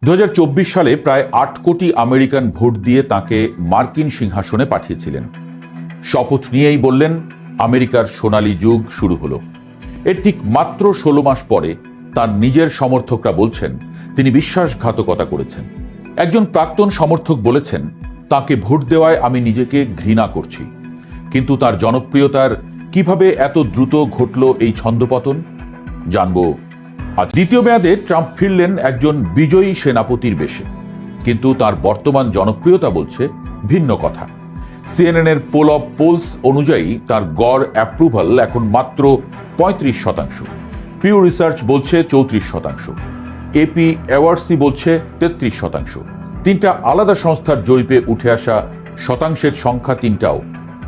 2024 সালে প্রায় 8 কোটি আমেরিকান ভোট দিয়ে তাকে মার্কিন সিংহাসনে পাঠিয়েছিলেন। শপথ নিয়েই বললেন আমেরিকার সোনালী যুগ শুরু হলো। এর ঠিক মাত্র 16 মাস পরে তার নিজের সমর্থকরা বলছেন তিনি বিশ্বাসঘাতকতা করেছেন। একজন প্রাক্তন সমর্থক বলেছেন, তাকে ভোট দেওয়ায় আমি নিজেকে ঘৃণা করছি। কিন্তু তার জনপ্রিয়তার কিভাবে এত দ্রুত ঘটল এই ছন্দপতন, জানবো আজ। দ্বিতীয় মেয়াদে ট্রাম্প ফিরলেন একজন বিজয়ী সেনাপতির বেশে, কিন্তু তার বর্তমান জনপ্রিয়তা বলছে ভিন্ন কথা। সিএনএনের পোল অফ পোলস অনুযায়ী তার গড় অ্যাপ্রুভাল এখন মাত্র 35%, পিউ রিসার্চ বলছে 34%, এপি অ্যাওয়ার্ডসি বলছে 33%। তিনটা আলাদা সংস্থার জরিপে উঠে আসা শতাংশের সংখ্যা তিনটাও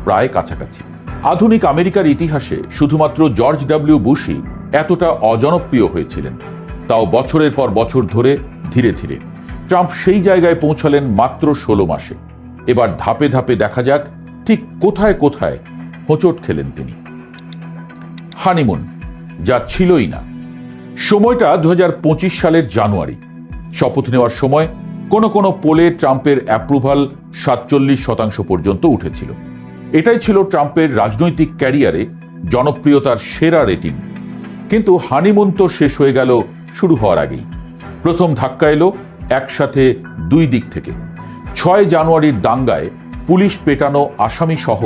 প্রায় কাছাকাছি। আধুনিক আমেরিকার ইতিহাসে শুধুমাত্র জর্জ ডব্লিউ বুশই এতটা অজনপ্রিয় হয়েছিলেন, তাও বছরের পর বছর ধরে। ধীরে ধীরে ট্রাম্প সেই জায়গায় পৌঁছালেন মাত্র 16 মাসে। এবার ধাপে ধাপে দেখা যাক ঠিক কোথায় কোথায় হোঁচট খেলেন তিনি। হানিমুন, যা ছিলই না। সময়টা 2025 সালের জানুয়ারি। শপথ নেওয়ার সময় কোনো কোনো পোলে ট্রাম্পের অ্যাপ্রুভাল 47% পর্যন্ত উঠেছিল। এটাই ছিল ট্রাম্পের রাজনৈতিক ক্যারিয়ারে জনপ্রিয়তার সেরা রেটিং। কিন্তু হানিমুন তো শেষ হয়ে গেল শুরু হওয়ার আগেই। প্রথম ধাক্কা এলো একসাথে দুই দিক থেকে। 6 জানুয়ারির দাঙ্গায় পুলিশ পেটানো আসামি সহ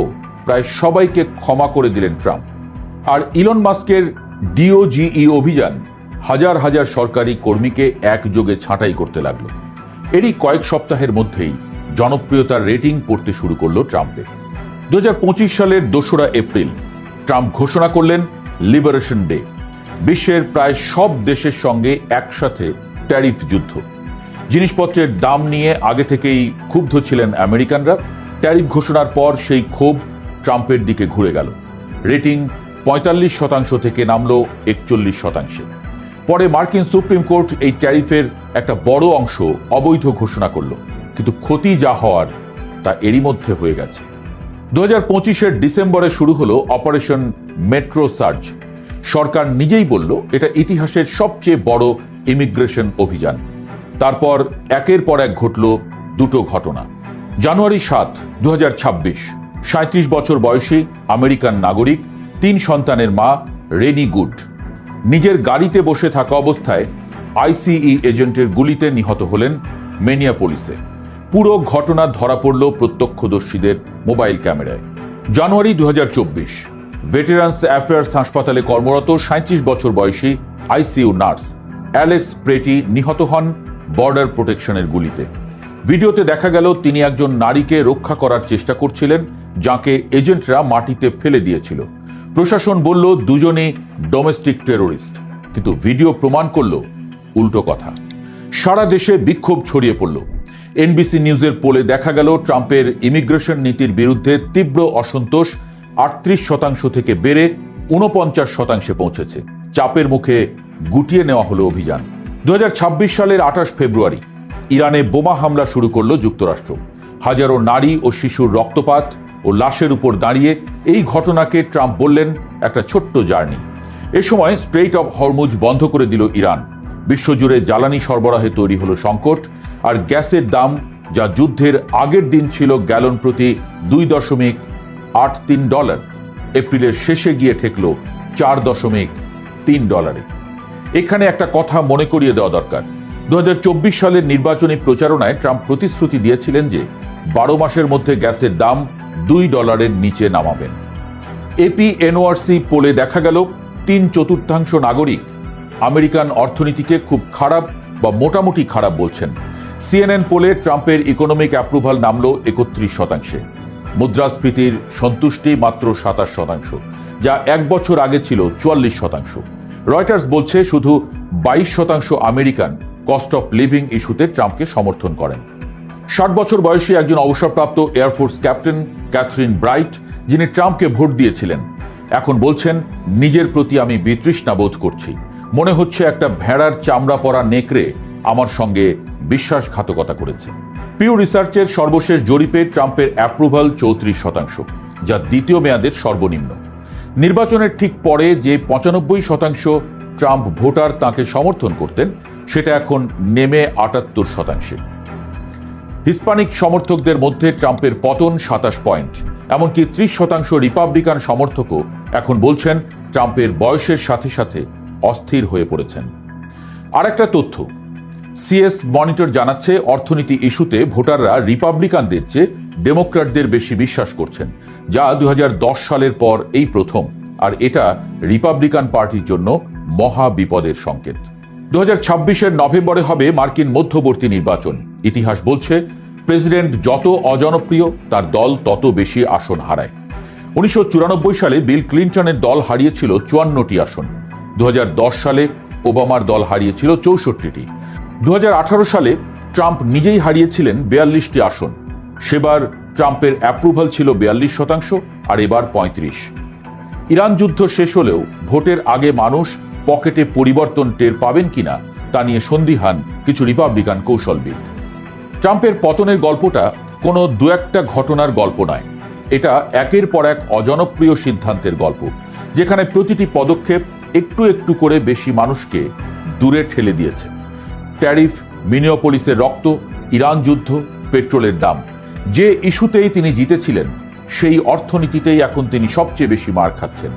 প্রায় সবাইকে ক্ষমা করে দিলেন ট্রাম্প। আর ইলন মাস্কের ডিওজিই অভিযান হাজার হাজার সরকারি কর্মীকে একযোগে ছাঁটাই করতে লাগলো। এরই কয়েক সপ্তাহের মধ্যেই জনপ্রিয়তার রেটিং পড়তে শুরু করলো ট্রাম্পের। 2025 সালের 2রা এপ্রিল ট্রাম্প ঘোষণা করলেন লিবারেশন ডে। বিশ্বের প্রায় সব দেশের সঙ্গে একসাথে ট্যারিফ যুদ্ধ। জিনিসপত্রের দাম নিয়ে আগে থেকেই ক্ষুব্ধ ছিলেন আমেরিকানরা। ট্যারিফ ঘোষণার পর সেই ক্ষোভ ট্রাম্পের দিকে ঘুরে গেল। রেটিং 45% থেকে নামলো 41%। পরে মার্কিন সুপ্রিম কোর্ট এই ট্যারিফের একটা বড় অংশ অবৈধ ঘোষণা করল। কিন্তু ক্ষতি যা হওয়ার তা এরই মধ্যে হয়ে গেছে। 2025-এর ডিসেম্বরে শুরু হলো অপারেশন মেট্রো সার্চ। সরকার নিজেই বলল এটা ইতিহাসের সবচেয়ে বড় ইমিগ্রেশন অভিযান। তারপর একের পর এক ঘটল দুটো ঘটনা। জানুয়ারি 7, 2026, 37 বছর বয়সী আমেরিকান নাগরিক, 3 সন্তানের মা রেনি গুড নিজের গাড়িতে বসে থাকা অবস্থায় আইসিই এজেন্টের গুলিতে নিহত হলেন মিনিয়াপোলিসে। পুরো ঘটনা ধরা পড়ল প্রত্যক্ষদর্শীদের মোবাইল ক্যামেরায়। জানুয়ারি 2024, ভেটেরান্স অ্যাফেয়ার্স হাসপাতালে কর্মরত 37 বছর বয়সী আইসিইউ নার্স অ্যালেক্স প্রেটি নিহত হন বর্ডার প্রোটেকশনের গুলিতে। ভিডিওতে দেখা গেল তিনি একজন নারীকে রক্ষা করার চেষ্টা করছিলেন, যাকে এজেন্টরা মাটিতে ফেলে দিয়েছিল। প্রশাসন বলল দুজনেই ডোমেস্টিক টেরোরিস্ট, কিন্তু ভিডিও প্রমাণ করল উল্টো কথা। সারা দেশে বিক্ষোভ ছড়িয়ে পড়ল। এনবিসি নিউজের পোলে দেখা গেল ট্রাম্পের ইমিগ্রেশন নীতির বিরুদ্ধে তীব্র অসন্তোষ 38% থেকে বেড়ে 49% পৌঁছেছে। চাপের মুখে গুটিয়ে নেওয়া হলো অভিযান। 2026 সালের 28 ফেব্রুয়ারি ইরানে বোমা হামলা শুরু করল যুক্তরাষ্ট্র। হাজারো নারী ও শিশুর রক্তপাত ও লাশের উপর দাঁড়িয়ে এই ঘটনাকে ট্রাম্প বললেন একটা ছোট্ট জার্নি। এ সময় স্ট্রেইট অফ হরমুজ বন্ধ করে দিল ইরান। বিশ্বজুড়ে জ্বালানি সরবরাহে তৈরি হলো সংকট। আর গ্যাসের দাম, যা যুদ্ধের আগের দিন ছিল গ্যালন প্রতি $2.83, এপ্রিলের শেষে গিয়ে ঠেকল $4.3। এখানে একটা কথা মনে করিয়ে দেওয়া দরকার। 2024 সালের নির্বাচনী প্রচারণায় ট্রাম্প প্রতিশ্রুতি দিয়েছিলেন যে 12 মাসের মধ্যে গ্যাসের দাম $2 নিচে নামাবেন। এপি এনওআরসি পোলে দেখা গেল 3/4 নাগরিক আমেরিকান অর্থনীতিকে খুব খারাপ বা মোটামুটি খারাপ বলছেন। সিএনএন পোলে ট্রাম্পের ইকোনমিক অ্যাপ্রুভাল নামলো 31%। মুদ্রাস্ফীতির সন্তুষ্টি মাত্র 27%, যা 1 বছর আগে ছিল 44%। রয়টার্স বলছে শুধু 22% আমেরিকান কস্ট অফ লিভিং ইস্যুতে ট্রাম্পকে সমর্থন করেন। 60 বছর বয়সী একজন অবসরপ্রাপ্ত এয়ারফোর্স ক্যাপ্টেন ক্যাথরিন ব্রাইট, যিনি ট্রাম্পকে ভোট দিয়েছিলেন, এখন বলছেন নিজের প্রতি আমি বিতৃষ্ণা বোধ করছি। মনে হচ্ছে একটা ভেড়ার চামড়া পরা নেকড়ে আমার সঙ্গে বিশ্বাসঘাতকতা করেছে। পিউ রিসার্চের সর্বশেষ জরিপে ট্রাম্পের অ্যাপ্রুভাল 34%, যা দ্বিতীয় মেয়াদের সর্বনিম্ন। নির্বাচনের ঠিক পরে যে 95% ট্রাম্প ভোটার তাকে সমর্থন করতেন সেটা এখন নেমে ৭৮%। হিস্পানিক সমর্থকদের মধ্যে ট্রাম্পের পতন ২৭ পয়েন্ট। এমনকি ৩০% রিপাবলিকান সমর্থকও এখন বলছেন ট্রাম্পের বয়সের সাথে সাথে অস্থির হয়ে পড়েছেন। আরেকটা তথ্য, সিএস মনিটর জানাচ্ছে অর্থনীতি ইস্যুতে ভোটাররা রিপাবলিকানদের চেয়ে ডেমোক্র্যাটদের বেশি বিশ্বাস করছেন, যা ২০১০ সালের পর এই প্রথম। আর এটা রিপাবলিকান পার্টির জন্য মহা বিপদের সংকেত। ২০২৬-এর নভেম্বরে হবে মার্কিন মধ্যবর্তী নির্বাচন। ইতিহাস বলছে প্রেসিডেন্ট যত অজনপ্রিয় তার দল তত বেশি আসন হারায়। ১৯৯৪ সালে বিল ক্লিন্টনের দল হারিয়েছিল ৫৪টি আসন। ২০১০ সালে ওবামার দল হারিয়েছিল ৬৪টি। ২০১৮ সালে ট্রাম্প নিজেই হারিয়েছিলেন ৪২টি আসন। সেবার ট্রাম্পের অ্যাপ্রুভাল ছিল ৪২%, আর এবার ৩৫। ইরান যুদ্ধ শেষ হলেও ভোটের আগে মানুষ পকেটে পরিবর্তন টের পাবেন কিনা তা নিয়ে সন্দিহান কিছু রিপাবলিকান কৌশলবিদ। ট্রাম্পের পতনের গল্পটা কোনো দু একটা ঘটনার গল্প নয়, এটা একের পর এক অজনপ্রিয় সিদ্ধান্তের গল্প, যেখানে প্রতিটি পদক্ষেপ একটু একটু করে বেশি মানুষকে দূরে ঠেলে দিয়েছে। ট্যারিফ, মিনিওপলিসের রক্ত, ইরান যুদ্ধ, পেট্রোলের দাম, যে ইস্যুতেই তিনি জিতেছিলেন সেই অর্থনীতিতেই এখন তিনি সবচেয়ে বেশি মার খাচ্ছেন।